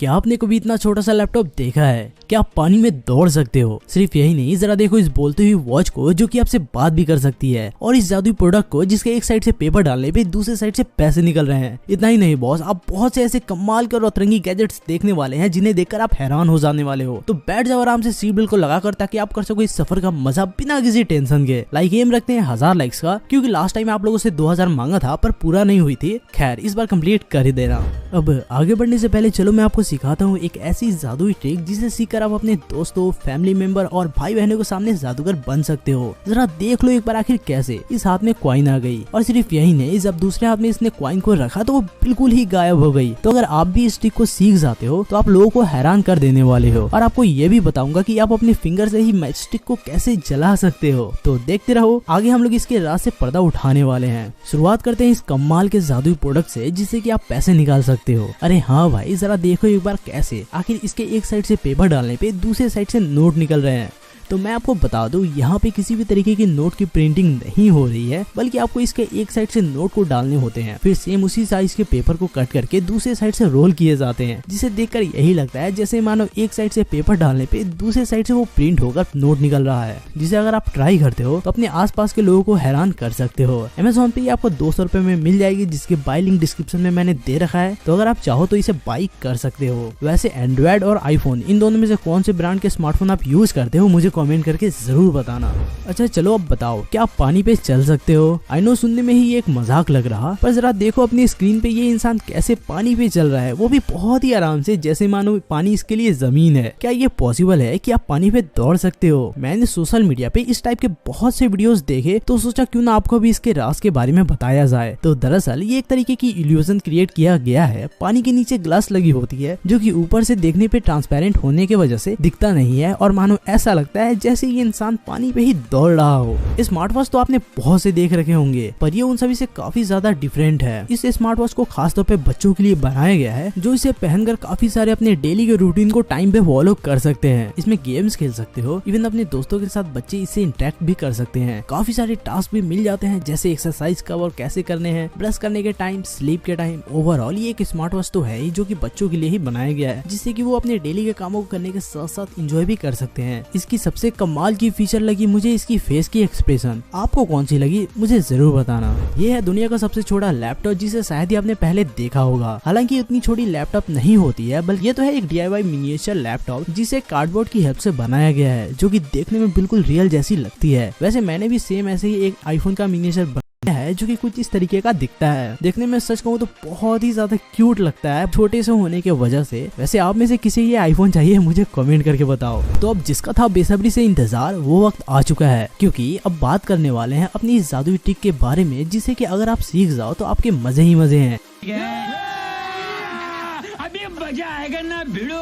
क्या आपने कभी इतना छोटा सा लैपटॉप देखा है? क्या आप पानी में दौड़ सकते हो? सिर्फ यही नहीं, जरा देखो इस बोलती हुई वॉच को जो कि आपसे बात भी कर सकती है, और इस जादुई प्रोडक्ट को जिसके एक साइड से पेपर डालने पे दूसरे साइड से पैसे निकल रहे हैं। इतना ही नहीं बॉस, आप बहुत से ऐसे कमाल के और अतरंगी गैजेट्स देखने वाले हैं जिन्हें देखकर आप हैरान हो जाने वाले हो। तो बैठ जाओ आराम से सीट बेल्ट को लगाकर, ताकि आप कर सको इस सफर का मजा बिना किसी टेंशन के। लाइक एम रखते हैं 1000 लाइक्स का, क्योंकि लास्ट टाइम आप लोगों से 2000 मांगा था पर पूरा नहीं हुई थी। खैर इस बार कंप्लीट कर ही देना। अब आगे बढ़ने से पहले चलो मैं आपको सिखाता हूँ एक ऐसी जादुई ट्रिक जिसे सीखकर आप अपने दोस्तों, फैमिली मेंबर और भाई बहनों के सामने जादूगर बन सकते हो। जरा देख लो एक बार आखिर कैसे। इस हाथ में कॉइन आ गई, और सिर्फ यही नहीं, जब दूसरे हाथ में इसने कॉइन को रखा तो वो बिल्कुल ही गायब हो गई। तो अगर आप भी इस ट्रिक को सीख जाते हो तो आप लोगों को हैरान कर देने वाले हो। और आपको ये भी बताऊंगा कि आप अपने फिंगर से ही मैच स्टिक को कैसे जला सकते हो। तो देखते रहो, आगे हम लोग इसके राज से पर्दा उठाने वाले हैं। शुरुआत करते हैं इस कमाल के जादुई प्रोडक्ट से जिससे कि आप पैसे निकाल सकते हो। अरे हाँ भाई, जरा देखो एक बार कैसे। आखिर इसके एक साइड से पेपर डालने पे दूसरे साइड से नोट निकल रहे हैं। तो मैं आपको बता दूं, यहाँ पे किसी भी तरीके की नोट की प्रिंटिंग नहीं हो रही है, बल्कि आपको इसके एक साइड से नोट को डालने होते हैं, फिर सेम उसी साइज के पेपर को कट करके दूसरे साइड से रोल किए जाते हैं, जिसे देखकर यही लगता है जैसे मानो एक साइड से पेपर डालने पे दूसरे साइड से वो प्रिंट होकर नोट निकल रहा है, जिसे अगर आप ट्राई करते हो तो अपने आसपास के लोगों को हैरान कर सकते हो। अमेज़न पे आपको 200 रुपए में मिल जाएगी, जिसके बाय लिंक डिस्क्रिप्शन में मैंने दे रखा है, तो अगर आप चाहो तो इसे बाय कर सकते हो। वैसे एंड्रॉइड और आईफोन, इन दोनों में से कौन से ब्रांड के स्मार्टफोन आप यूज करते हो मुझे कमेंट करके जरूर बताना। अच्छा चलो अब बताओ, क्या आप पानी पे चल सकते हो? आई नो सुनने में ही एक मजाक लग रहा, पर जरा देखो अपनी स्क्रीन पे ये इंसान कैसे पानी पे चल रहा है, वो भी बहुत ही आराम से, जैसे मानो पानी इसके लिए जमीन है। क्या ये पॉसिबल है कि आप पानी पे दौड़ सकते हो? मैंने सोशल मीडिया पे इस टाइप के बहुत से वीडियोस देखे, तो सोचा क्यों ना आपको भी इसके राज के बारे में बताया जाए। तो दरअसल ये एक तरीके की इल्यूजन क्रिएट किया गया है। पानी के नीचे ग्लास लगी होती है, जो कि ऊपर से देखने पे ट्रांसपेरेंट होने की वजह से दिखता नहीं है, और मानो ऐसा लगता है जैसे ये इंसान पानी पे ही दौड़ रहा हो। स्मार्ट वॉच तो आपने बहुत से देख रखे होंगे, पर ये उन सभी से काफी ज्यादा डिफरेंट है। इस स्मार्ट वॉच को खासतौर पे बच्चों के लिए बनाया गया है, जो इसे पहनकर काफी सारे अपने डेली के रूटीन को टाइम पे फॉलो कर सकते हैं। इसमें गेम्स खेल सकते हो, इवन अपने दोस्तों के साथ बच्चे इससे इंटरेक्ट भी कर सकते हैं। काफी सारे टास्क भी मिल जाते हैं, जैसे एक्सरसाइज कब और कैसे करने हैं, ब्रश करने के टाइम, स्लीप के टाइम। ओवरऑल ये एक स्मार्ट वॉच तो है ही, जो कि बच्चों के लिए ही बनाया गया है, जिससे कि वो अपने डेली के कामों को करने के साथ साथ एंजॉय भी कर सकते हैं। इसकी सबसे कमाल की फीचर लगी मुझे इसकी फेस की एक्सप्रेशन। आपको कौन सी लगी मुझे जरूर बताना। ये है दुनिया का सबसे छोटा लैपटॉप, जिसे शायद ही आपने पहले देखा होगा। हालांकि इतनी छोटी लैपटॉप नहीं होती है, बल्कि ये तो है एक DIY मिनिएचर लैपटॉप, जिसे कार्डबोर्ड की हेल्प से बनाया गया है, जो कि देखने में बिल्कुल रियल जैसी लगती है। वैसे मैंने भी सेम ऐसे ही एक आईफोन का मिनिएचर है, जो कि कुछ इस तरीके का दिखता है। देखने में सच कहूँ तो बहुत ही ज्यादा क्यूट लगता है, छोटे से होने की वजह से। वैसे आप में से किसी ये आईफोन चाहिए मुझे कमेंट करके बताओ। तो अब जिसका था बेसब्री से इंतजार, वो वक्त आ चुका है, क्योंकि अब बात करने वाले हैं अपनी इस जादुई ट्रिक के बारे में, जिसे कि अगर आप सीख जाओ तो आपके मजे ही मजे हैं।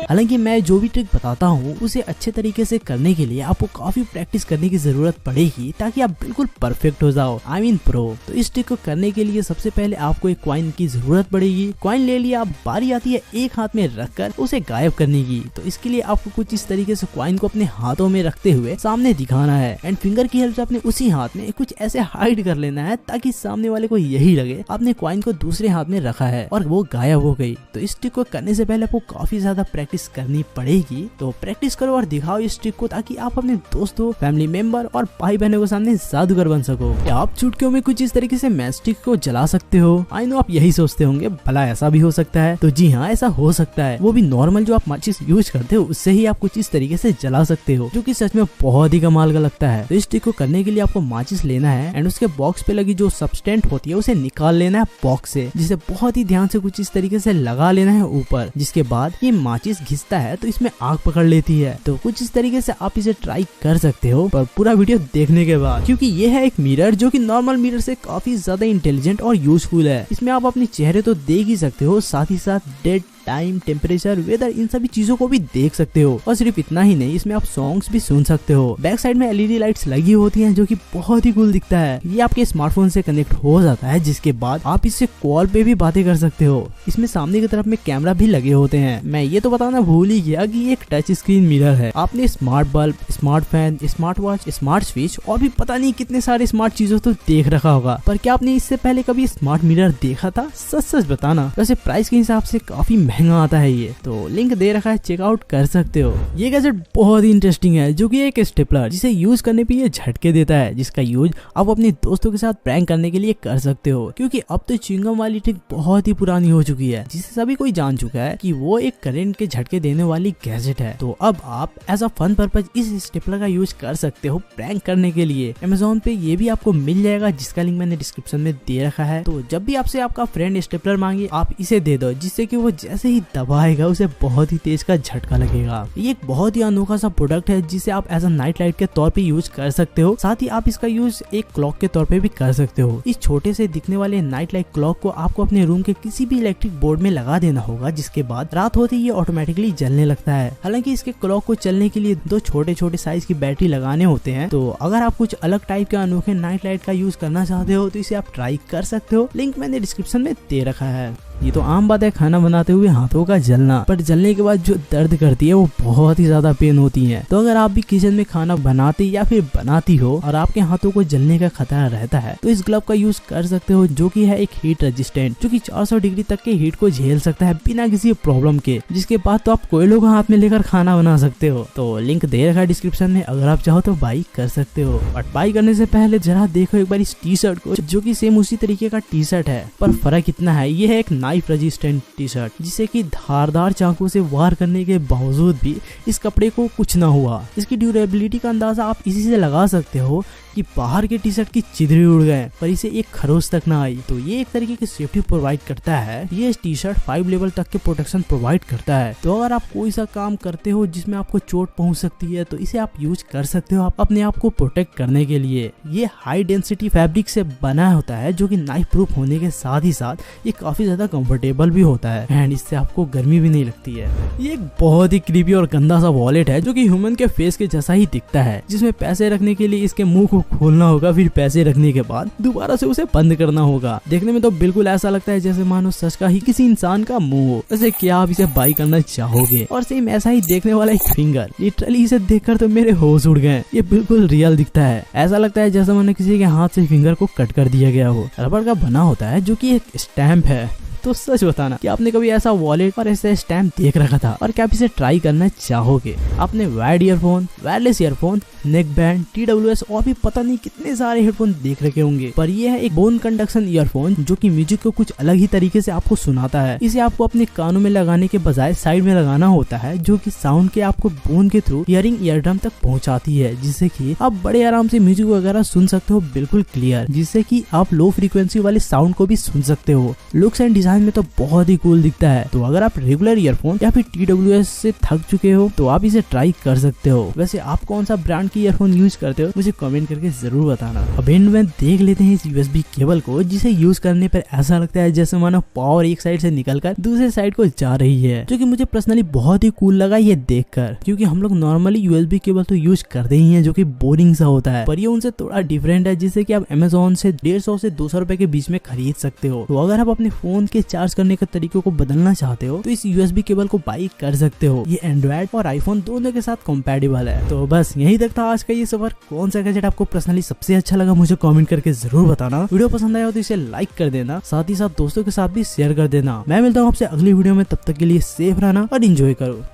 हालांकि मैं जो भी ट्रिक बताता हूँ उसे अच्छे तरीके से करने के लिए आपको काफी प्रैक्टिस करने की जरूरत पड़ेगी, ताकि आप बिल्कुल परफेक्ट हो जाओ, आई मीन प्रो। तो इस ट्रिक को करने के लिए सबसे पहले आपको एक कॉइन की जरूरत पड़ेगी। कॉइन ले लिया, अब बारी आती है एक हाथ में रखकर उसे गायब करने की। तो इसके लिए आपको कुछ इस तरीके से कॉइन को अपने हाथों में रखते हुए सामने दिखाना है, एंड फिंगर की हेल्प से अपने उसी हाथ में कुछ ऐसे हाइड कर लेना है, ताकि सामने वाले को यही लगे आपने कॉइन को दूसरे हाथ में रखा है और वो गायब हो गई। तो इस ट्रिक को करने से पहले आपको काफी ज्यादा प्रैक्टिस करनी पड़ेगी। तो प्रैक्टिस करो और दिखाओ इस ट्रिक को, ताकि आप अपने दोस्तों, फैमिली मेंबर और भाई बहनों के सामने जादूगर बन सको। क्या आप चुटकियों में कुछ इस तरीके से मैच स्टिक को जला सकते हो? आई नो आप यही सोचते होंगे, भला ऐसा भी हो सकता है? तो जी हाँ, ऐसा हो सकता है। वो भी नॉर्मल जो आप माचिस यूज करते हो उससे ही आप कुछ इस तरीके से जला सकते हो, जो कि सच में बहुत ही कमाल का लगता है। तो इस ट्रिक को करने के लिए आपको माचिस लेना है, एंड उसके बॉक्स पे लगी जो सब्सटेंट होती है उसे निकाल लेना है बॉक्स से, जिसे बहुत ही ध्यान से कुछ इस तरीके से लगा लेना है ऊपर। जिसके बाद ये माचिस घिसता है तो इसमें आग पकड़ लेती है। तो कुछ इस तरीके से आप इसे ट्राई कर सकते हो, पर पूरा वीडियो देखने के बाद, क्योंकि ये है एक मिरर जो कि नॉर्मल मिरर से काफी ज्यादा इंटेलिजेंट और यूजफुल है। इसमें आप अपने चेहरे तो देख ही सकते हो, साथ ही साथ डेट, टाइम, टेम्परेचर, वेदर, इन सभी चीजों को भी देख सकते हो। और सिर्फ इतना ही नहीं, इसमें आप सॉन्ग्स भी सुन सकते हो। बैक साइड में LED लाइट्स लगी होती हैं, जो कि बहुत ही कूल दिखता है। ये आपके स्मार्टफोन से कनेक्ट हो जाता है, जिसके बाद आप इससे कॉल पे भी बातें कर सकते हो। इसमें सामने की तरफ में कैमरा भी लगे होते हैं। मैं ये तो बताना भूल ही गया कि ये एक टच स्क्रीन मिरर है। आपने smart bulb, smart fan, smart watch, smart switch और भी पता नहीं कितने सारे स्मार्ट चीजों तो देख रखा होगा, पर क्या आपने इससे पहले कभी स्मार्ट मिरर देखा था? सच सच बताना। वैसे प्राइस के हिसाब से काफी महंगा आता है ये, तो लिंक दे रखा है, चेकआउट कर सकते हो। ये गैजेट बहुत ही इंटरेस्टिंग है, जो कि एक स्टेपलर जिसे यूज करने पे ये झटके देता है, जिसका यूज आप अपने दोस्तों के साथ प्रैंक करने के लिए कर सकते हो। क्योंकि अब तो च्युइंगम वाली ट्रिक बहुत ही पुरानी हो चुकी है, जिसे सभी कोई जान चुका है कि वो एक करंट के झटके देने वाली गैजेट है। तो अब आप एज अ फन पर्पज इस स्टेपलर का यूज कर सकते हो प्रैंक करने के लिए। अमेज़न पे ये भी आपको मिल जाएगा, जिसका लिंक मैंने डिस्क्रिप्शन में दे रखा है। तो जब भी आपसे आपका फ्रेंड स्टेपलर मांगे, आप इसे दे दो, जिससे कि वो जैसे ही दबाएगा उसे बहुत ही तेज का झटका लगेगा। ये एक बहुत ही अनोखा सा प्रोडक्ट है, जिसे आप एज अ नाइट लाइट के तौर पे यूज कर सकते हो। साथ ही आप इसका यूज एक क्लॉक के तौर पे भी कर सकते हो। इस छोटे से दिखने वाले नाइट लाइट क्लॉक को आपको अपने रूम के किसी भी इलेक्ट्रिक बोर्ड में लगा देना होगा, जिसके बाद रात होते ही ये ऑटोमेटिकली जलने लगता है। हालांकि इसके क्लॉक को चलने के लिए 2 छोटे छोटे साइज की बैटरी लगाने होते हैं। तो अगर आप कुछ अलग टाइप के अनोखे नाइट लाइट का यूज करना चाहते हो तो इसे आप ट्राई कर सकते हो। लिंक मैंने डिस्क्रिप्शन में दे रखा है। ये तो आम बात है खाना बनाते हुए हाथों का जलना, पर जलने के बाद जो दर्द करती है वो बहुत ही ज्यादा पेन होती है। तो अगर आप भी किचन में खाना बनाते या फिर बनाती हो और आपके हाथों को जलने का खतरा रहता है, तो इस ग्लव का यूज कर सकते हो, जो कि है एक हीट रेजिस्टेंट, जो कि 400 डिग्री तक के हीट को झेल सकता है बिना किसी प्रॉब्लम के। जिसके बाद तो आप कोयलों का हाथ में लेकर खाना बना सकते हो। तो लिंक दे रखा है डिस्क्रिप्शन में, अगर आप चाहो तो बाई कर सकते हो। बट बाई करने से पहले जरा देखो एक बार इस टी शर्ट को, जो कि सेम उसी तरीके का टी शर्ट है, पर फर्क कितना है। ये है एक नाइफ रेजिस्टेंट टी शर्ट, जिसे कि धारदार चाकू से वार करने के बावजूद भी इस कपड़े को कुछ ना हुआ। इसकी ड्यूरेबिलिटी का अंदाजा आप इसी से लगा सकते हो कि बाहर के टी शर्ट की चिदरी उड़ गए, पर इसे एक खरोच तक ना आई। तो ये एक तरीके की सेफ्टी प्रोवाइड करता है। ये टी शर्ट 5 लेवल तक के प्रोटेक्शन प्रोवाइड करता है। तो अगर आप कोई सा काम करते हो जिसमें आपको चोट पहुंच सकती है, तो इसे आप यूज कर सकते हो अपने आप को प्रोटेक्ट करने के लिए। ये हाई डेंसिटी फैब्रिक से बना होता है, जो कि नाइफ प्रूफ होने के साथ ही साथ ये काफी ज्यादा कंफर्टेबल भी होता है, एंड इससे आपको गर्मी भी नहीं लगती है। ये एक बहुत ही क्रीपी और गंदा सा वॉलेट है, जो कि ह्यूमन के फेस के जैसा ही दिखता है, जिसमें पैसे रखने के लिए इसके मुंह को खोलना होगा, फिर पैसे रखने के बाद दोबारा से उसे बंद करना होगा। देखने में तो बिल्कुल ऐसा लगता है जैसे मानो सच का ही किसी इंसान का मुंह हो। वैसे क्या आप इसे बाई करना चाहोगे? और सेम ऐसा ही देखने वाला एक फिंगर, लिटरली इसे देखकर तो मेरे होश उड़ गए। ये बिल्कुल रियल दिखता है, ऐसा लगता है जैसे मैंने किसी के हाथ से फिंगर को कट कर दिया गया हो। रबड़ का बना होता है, जो कि एक स्टैम्प है। तो सच बताना कि आपने कभी ऐसा वॉलेट और ऐसा स्टैम्प देख रखा था, और क्या आप इसे ट्राई करना चाहोगे? आपने wired earphone, wireless earphone, neck band, TWS और भी पता नहीं कितने सारे हेडफोन देख रखे होंगे, पर यह है एक बोन कंडक्शन ईयरफोन, जो कि म्यूजिक को कुछ अलग ही तरीके से आपको सुनाता है। इसे आपको अपने कानों में लगाने के बजाय साइड में लगाना होता है, जो कि साउंड के आपको बोन के थ्रू ईयरिंग ईयरड्रम तक पहुंचाती है, जिससे कि आप बड़े आराम से म्यूजिक वगैरह सुन सकते हो बिल्कुल क्लियर, जिससे कि आप लो फ्रीक्वेंसी वाले साउंड को भी सुन सकते हो। लुक्स एंड डिजाइन में तो बहुत ही कूल दिखता है। तो अगर आप रेगुलर ईयरफोन या फिर TWS से थक चुके हो, तो आप इसे ट्राई कर सकते हो। वैसे आप कौन सा ब्रांड की ईयरफोन यूज करते हो, मुझे कमेंट करके जरूर बताना। अब एंड में देख लेते हैं इस USB केबल को, जिसे यूज करने पर ऐसा लगता है जैसे मानो पावर एक साइड से निकलकर दूसरे साइड को जा रही है, जो कि मुझे पर्सनली बहुत ही कूल लगा ये देखकर। क्योंकि हम लोग नॉर्मली USB केबल तो यूज करते ही हैं, जो कि बोरिंग सा होता है, पर ये उनसे थोड़ा डिफरेंट है, जिससे कि आप Amazon से 150 से 200 रुपए के बीच में खरीद सकते हो। तो अगर आप अपने फोन के चार्ज करने के तरीकों को बदलना चाहते हो, तो इस USB केबल को बाई कर सकते हो। ये एंड्रॉइड और आईफोन दोनों के साथ कंपैटिबल है। तो बस यहीं तक था आज का ये सफर। कौन सा गैजेट आपको पर्सनली सबसे अच्छा लगा, मुझे कमेंट करके जरूर बताना। वीडियो पसंद आया हो तो इसे लाइक कर देना, साथ ही साथ दोस्तों के साथ भी शेयर कर देना। मैं मिलता हूँ आपसे अगली वीडियो में, तब तक के लिए सेफ रहना और एंजॉय करो।